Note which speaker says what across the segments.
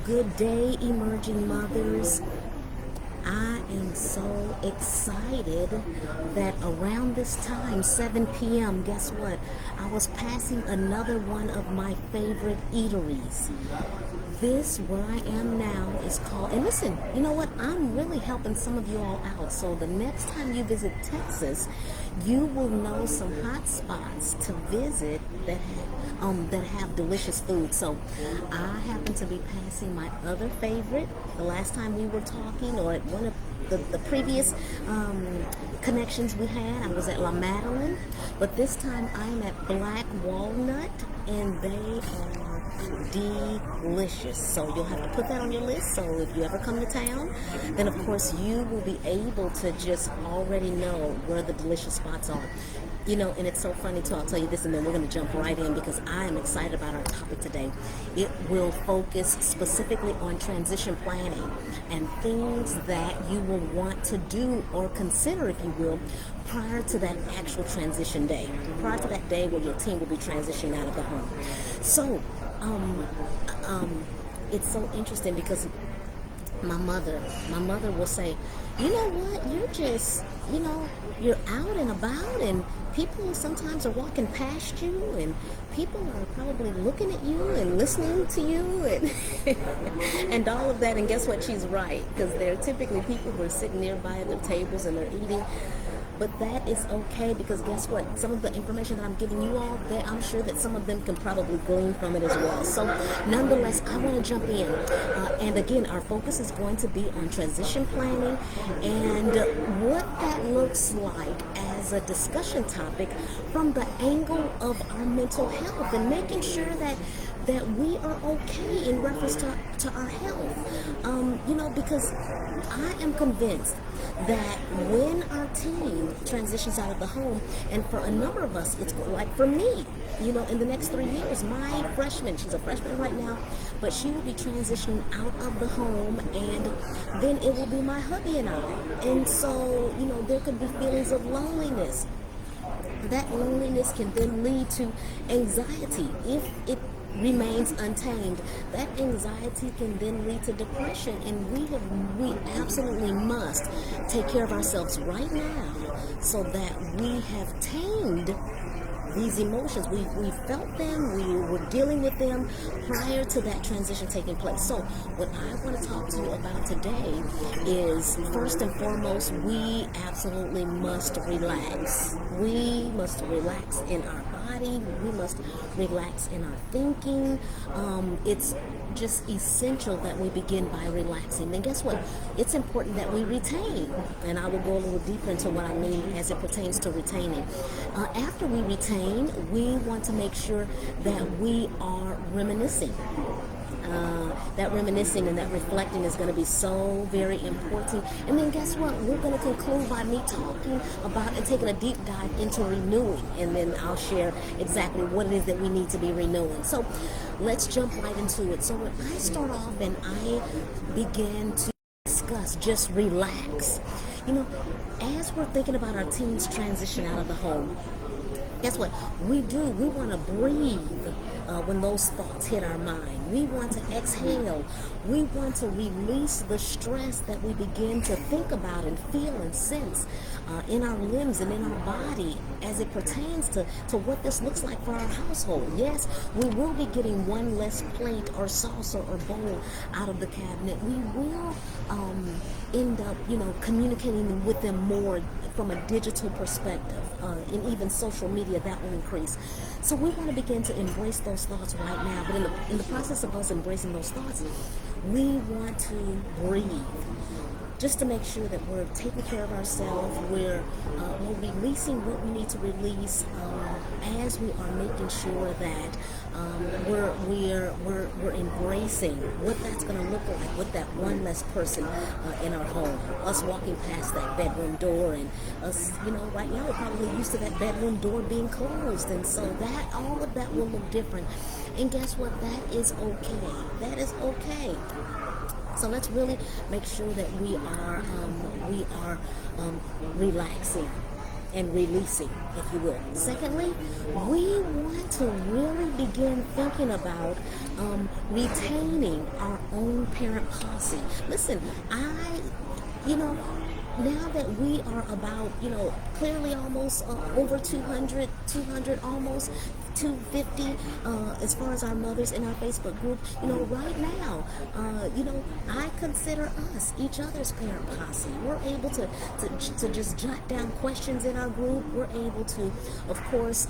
Speaker 1: Good day, emerging mothers. I am so excited that around this time, 7 p.m., guess what? I was passing another one of my favorite eateries. This, where I am now, is called, and listen, you know what? I'm really helping some of you all out. So the next time you visit Texas, you will know some hot spots to visit that have delicious food. So I happen to be passing my other favorite. The last time we were talking, or at one of the previous connections we had, I was at La Madeline, but this time I'm at Black Walnut, and they are delicious. So you'll have to put that on your list. So if you ever come to town, then of course you will be able to just already know where the delicious spots are. You know, and it's so funny too. I'll tell you this, and then we're going to jump right in because I am excited about our topic today. It will focus specifically on transition planning and things that you will want to do or consider, if you will, prior to that actual transition day, prior to that day where your team will be transitioning out of the home. So, it's so interesting because my mother will say, you know what, you're just, you're out and about, and people sometimes are walking past you, and people are probably looking at you and listening to you, and and all of that. And guess what? She's right, because they're typically people who are sitting nearby at their tables and they're eating. But that is okay, because guess what? Some of the information that I'm giving you all, I'm sure that some of them can probably glean from it as well. So nonetheless, I want to jump in. And again, our focus is going to be on transition planning and what that looks like as a discussion topic from the angle of our mental health, and making sure that we are okay in reference to our health. Because I am convinced that when our team transitions out of the home, and for a number of us, it's like for me, in the next 3 years, my freshman, she's a freshman right now, but she will be transitioning out of the home, and then it will be my hubby and I. And so, there could be feelings of loneliness. That loneliness can then lead to anxiety if it remains untamed. That anxiety can then lead to depression, and we absolutely must take care of ourselves right now so that we have tamed these emotions. We felt them, we were dealing with them prior to that transition taking place. So what I want to talk to you about today is, first and foremost, we absolutely must relax. We must relax in our body. We must relax in our thinking. It's just essential that we begin by relaxing. And guess what? It's important that we retain. And I will go a little deeper into what I mean as it pertains to retaining. After we retain, we want to make sure that we are reminiscing. That reminiscing and that reflecting is going to be so very important. And then guess what? We're going to conclude by me talking about and taking a deep dive into renewing. And then I'll share exactly what it is that we need to be renewing. So let's jump right into it. So when I start off and I begin to discuss just relax, as we're thinking about our team's transition out of the home, guess what? We want to breathe when those thoughts hit our mind. We want to exhale. We want to release the stress that we begin to think about and feel and sense in our limbs and in our body as it pertains to what this looks like for our household. Yes, we will be getting one less plate or saucer or bowl out of the cabinet. We will end up, communicating with them more from a digital perspective, and even social media, that will increase. So we want to begin to embrace those thoughts right now. But in the process of us embracing those thoughts, we want to breathe, just to make sure that we're taking care of ourselves. We're releasing what we need to release, as we are making sure that we're embracing what that's going to look like with that one less person in our home. Us walking past that bedroom door, and us, right now we're probably used to that bedroom door being closed, and so that all of that will look different. And guess what? That is okay. That is okay. So let's really make sure that we are relaxing. and releasing, if you will. Secondly, we want to really begin thinking about retaining our own parent posse. Listen, now that we are about, clearly almost over 200 almost 250 as far as our mothers in our Facebook group, right now, I consider us each other's parent posse. We're able to just jot down questions in our group. We're able to, of course,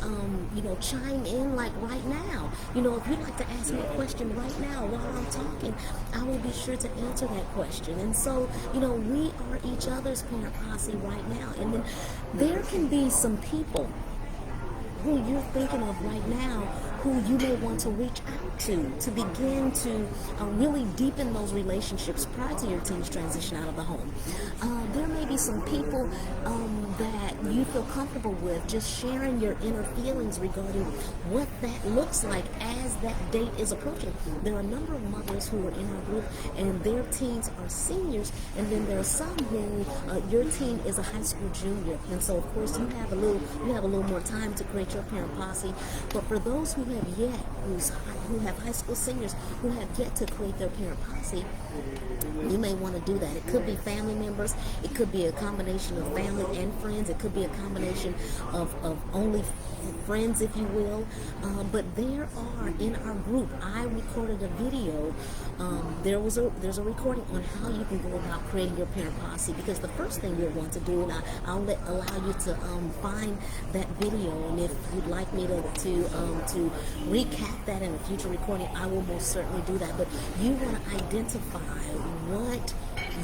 Speaker 1: chime in like right now. If you'd like to ask me a question right now while I'm talking, I will be sure to answer that question. And so, we are each other's parent posse right now. And then there can be some people who you're thinking of right now, who you may want to reach out to begin to really deepen those relationships prior to your teen's transition out of the home. There may be some people that you feel comfortable with just sharing your inner feelings regarding what that looks like as that date is approaching. There are a number of mothers who are in our group and their teens are seniors, and then there are some who your teen is a high school junior, and so of course you have a little more time to create your parent posse. But for those who have high school seniors who have yet to create their parent posse, you may want to do that. It could be family members. It could be a combination of family and friends. It could be a combination of only friends, if you will. But there are in our group, I recorded a video. There's a recording on how you can go about creating your parent posse, because the first thing you'll want to do, and I'll allow you to find that video, and if you'd like me to recap that in a future recording, I will most certainly do that. But you want to identify what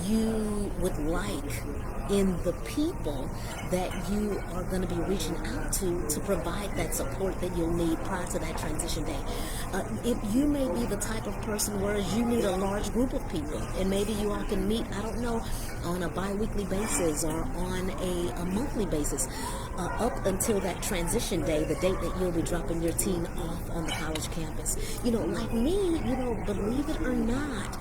Speaker 1: you would like in the people that you are going to be reaching out to provide that support that you'll need prior to that transition day. If you may be the type of person where you need a large group of people, and maybe you all can meet, I don't know, on a bi-weekly basis or on a monthly basis, up until that transition day, the date that you'll be dropping your teen off on the college campus. Like me, believe it or not,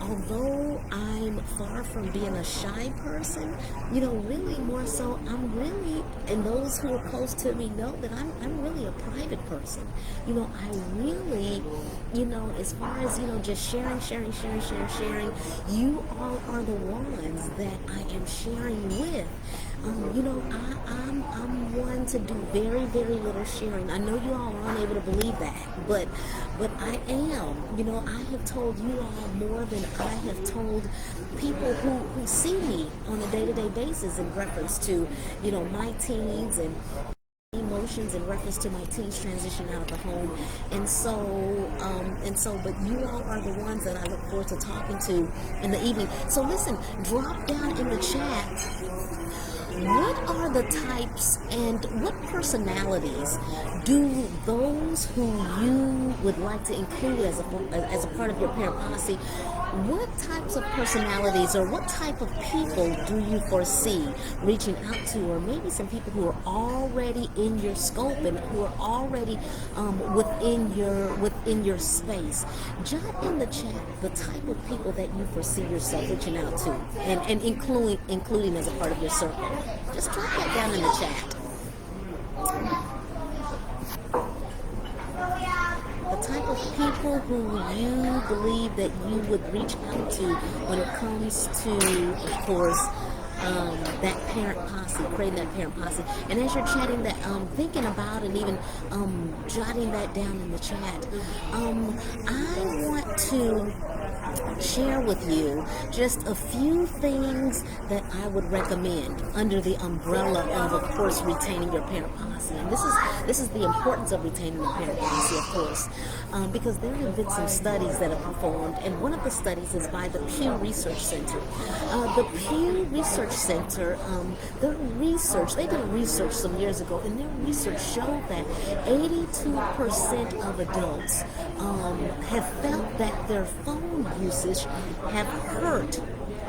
Speaker 1: although I'm far from being a shy person, really more so, and those who are close to me know that I'm really a private person. I really, as far as, just sharing, you all are the ones that I am sharing with. I'm one to do very, very little sharing. I know you all are unable to believe that, but I am. I have told you all more than I have told people who see me on a day-to-day basis in reference to, my teens and emotions in reference to my teens transition out of the home. And so, but you all are the ones that I look forward to talking to in the evening. So listen, drop down in the chat. What are the types and what personalities do those who you would like to include as a part of your parent posse, what types of personalities or what type of people do you foresee reaching out to, or maybe some people who are already in your scope and who are already within your space? Jot in the chat the type of people that you foresee yourself reaching out to and including as a part of your circle. Just drop that down in the chat. The type of people who you believe that you would reach out to when it comes to, of course, that parent posse, creating that parent posse. And as you're chatting that, thinking about and even jotting that down in the chat, I want to share with you just a few things that I would recommend under the umbrella of course, retaining your parent posse. And this is the importance of retaining the parent posse, of course, because there have been some studies that are performed, and one of the studies is by the Pew Research Center. The Pew Research Center, they did research some years ago, and their research showed that 82% of adults have felt that their phone usage have hurt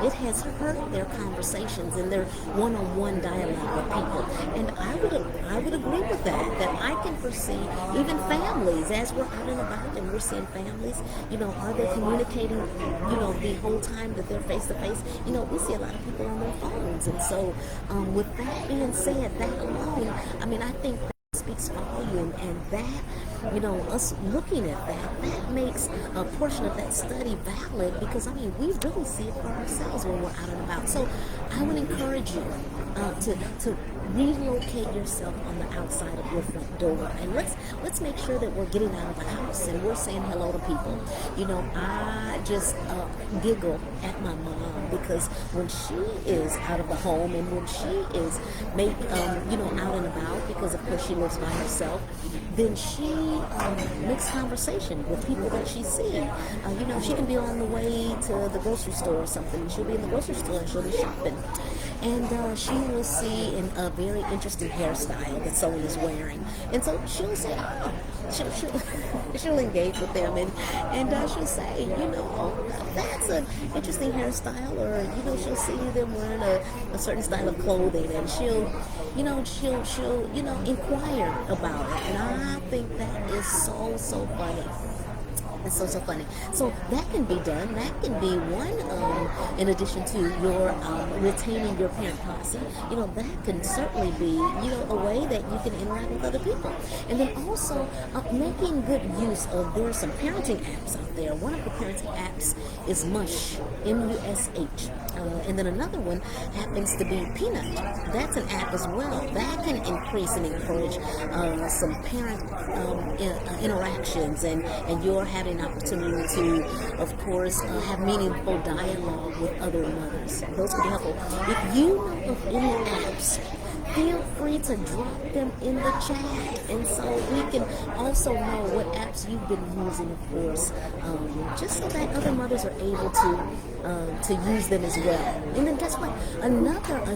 Speaker 1: it has hurt their conversations and their one-on-one dialogue with people. And I would agree with that I can foresee even families, as we're out and about and we're seeing families, are they communicating, the whole time that they're face to face? We see a lot of people on their phones. And so with that being said, that alone, I think speaks volume, and that, us looking at that makes a portion of that study valid, because we really see it for ourselves when we're out and about. So I would encourage you to relocate yourself on the outside of your front door, and let's make sure that we're getting out of the house and we're saying hello to people. I just giggle at my mom, because when she is out of the home and when she is out and about, because of course she lives by herself, then she makes conversation with people that she sees. She can be on the way to the grocery store or something, and she'll be in the grocery store and she'll be shopping, and she will see a very interesting hairstyle that someone is wearing, and so she'll say, oh, she'll engage with them, and she'll say, that's an interesting hairstyle, or she'll see them wearing a certain style of clothing, and she'll inquire about it. And I think that is so funny. It's so funny. So that can be done. That can be one, in addition to your retaining your parent posse. That can certainly be, a way that you can interact with other people. And then also making good use of, there's some parenting apps out there. One of the parenting apps is Mush, M-U-S-H. And then another one happens to be Peanut. That's an app as well. That can increase and encourage some parent interactions, and you're having an opportunity to, of course, have meaningful dialogue with other mothers. Those can be helpful. If you know of any apps, feel free to drop them in the chat, and so we can also know what apps you've been using, of course, just so that other mothers are able to use them as well. And then guess what?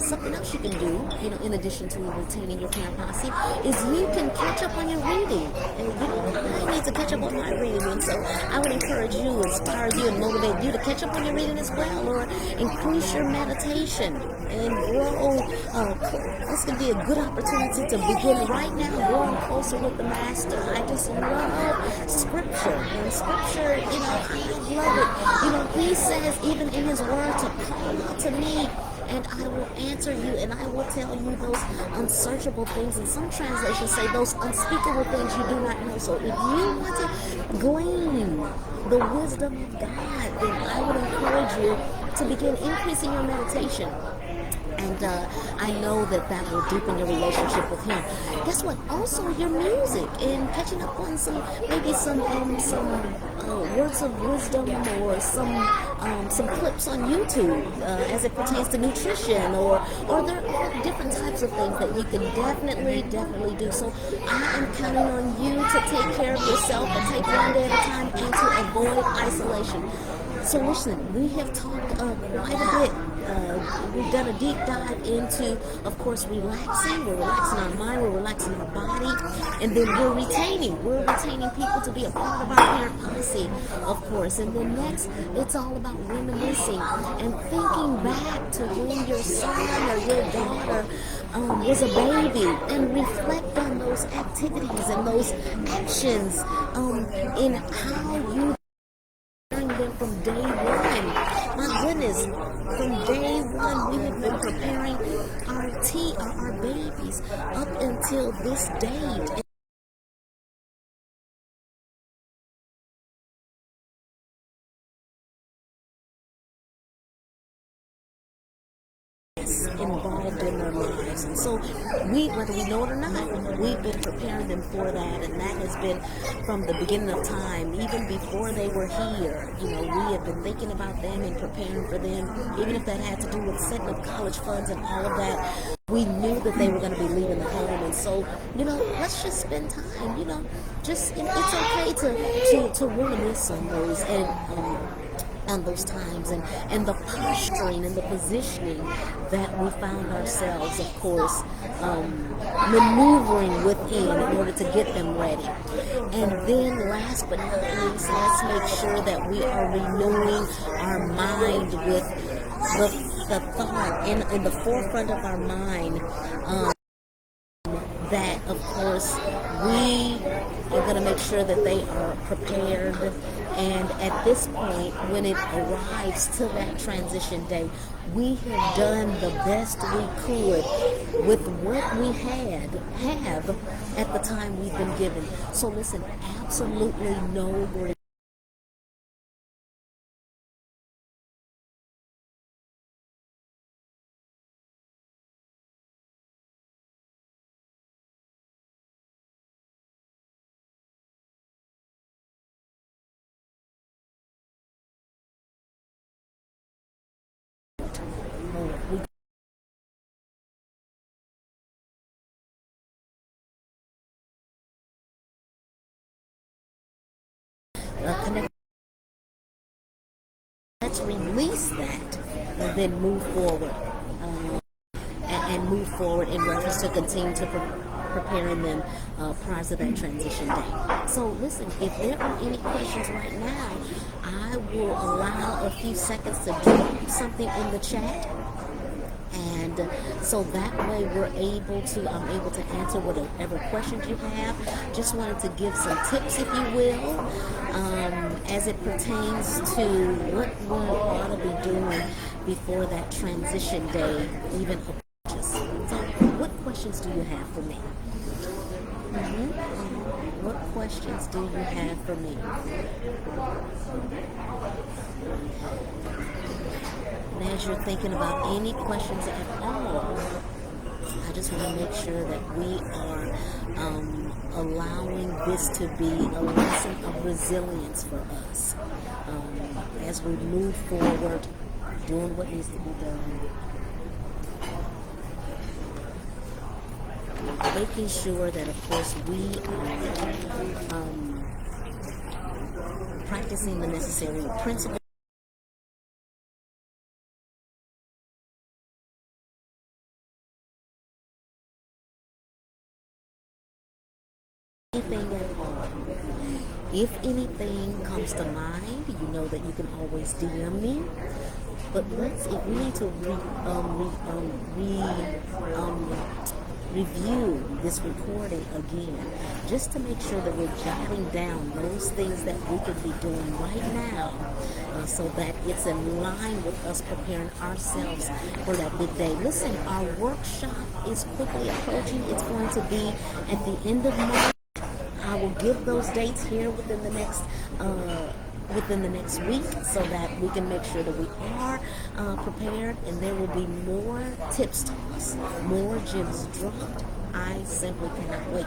Speaker 1: Something else you can do, in addition to retaining your parent posse, is you can catch up on your reading. And I need to catch up on my reading, and so I would encourage you, inspire you, and motivate you to catch up on your reading as well, or increase your meditation and grow. This can be a good opportunity to begin right now, growing closer with the Master. I just love Scripture, and Scripture, I love it. He says, even in His Word, to call out to me, and I will answer you, and I will tell you those unsearchable things. And some translations say those unspeakable things you do not know. So if you want to glean the wisdom of God, then I would encourage you to begin increasing your meditation. And I know that will deepen your relationship with Him. Guess what? Also, your music, and catching up on some words of wisdom, or some clips on YouTube as it pertains to nutrition, or there are different types of things that you can definitely do. So I am counting on you to take care of yourself and take one day at a time, and to avoid isolation. So listen, we have talked quite a bit. We've done a deep dive into, of course, relaxing. We're relaxing our mind, we're relaxing our body, and then we're retaining people to be a part of our parent posse, of course. And then next, it's all about reminiscing and thinking back to when your son or your daughter was a baby, and reflect on those activities and those actions in how you them from day one. My goodness, from day one we have been preparing our babies up until this date. Involved in their lives, and so whether we know it or not, we've been preparing them for that, and that has been from the beginning of time, even before they were here. We have been thinking about them and preparing for them, even if that had to do with setting up college funds and all of that. We knew that they were going to be leaving the home, and so let's just spend time. It's okay to reminisce on those, and on those times, and the posturing and the positioning that we found ourselves, of course, maneuvering within in order to get them ready. And then last but not least, let's make sure that we are renewing our mind with the thought in the forefront of our mind, that of course we are going to make sure that they are prepared. And at this point, when it arrives to that transition day, we have done the best we could with what we have at the time we've been given. So listen, absolutely no regret. We connect. Let's release that and then move forward, and move forward in reference to continue to preparing them prior to that transition day. So listen, if there are any questions right now, I will allow a few seconds to drop something in the chat. And so that way I'm able to answer whatever questions you have. Just wanted to give some tips, if you will, as it pertains to what we ought to be doing before that transition day even approaches. So what questions do you have for me? What questions do you have for me? And as you're thinking about any questions at all, I just want to make sure that we are allowing this to be a lesson of resilience for us, as we move forward, doing what needs to be done. Making sure that, of course, we are practicing the necessary principles. Anything at all. If anything comes to mind, you know that you can always DM me. But if we need to review this recording again, just to make sure that we're jotting down those things that we could be doing right now, so that it's in line with us preparing ourselves for that big day. Listen, our workshop is quickly approaching. It's going to be at the end of March. I will give those dates here within the next week, so that we can make sure that we are prepared, and there will be more tips taught, more gems dropped. I simply cannot wait.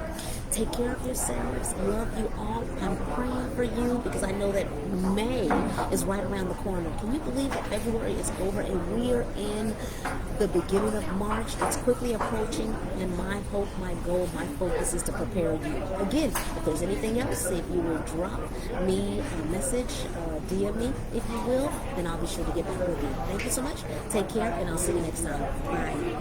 Speaker 1: Take care of yourselves. Love you all. I'm praying for you because I know that May is right around the corner. Can you believe that February is over and we are in the beginning of March? It's quickly approaching, and my hope, my goal, my focus is to prepare you. Again, if there's anything else, if you will drop me a message, DM me, if you will, then I'll be sure to get back with you. Thank you so much. Take care, and I'll see you next time. Bye.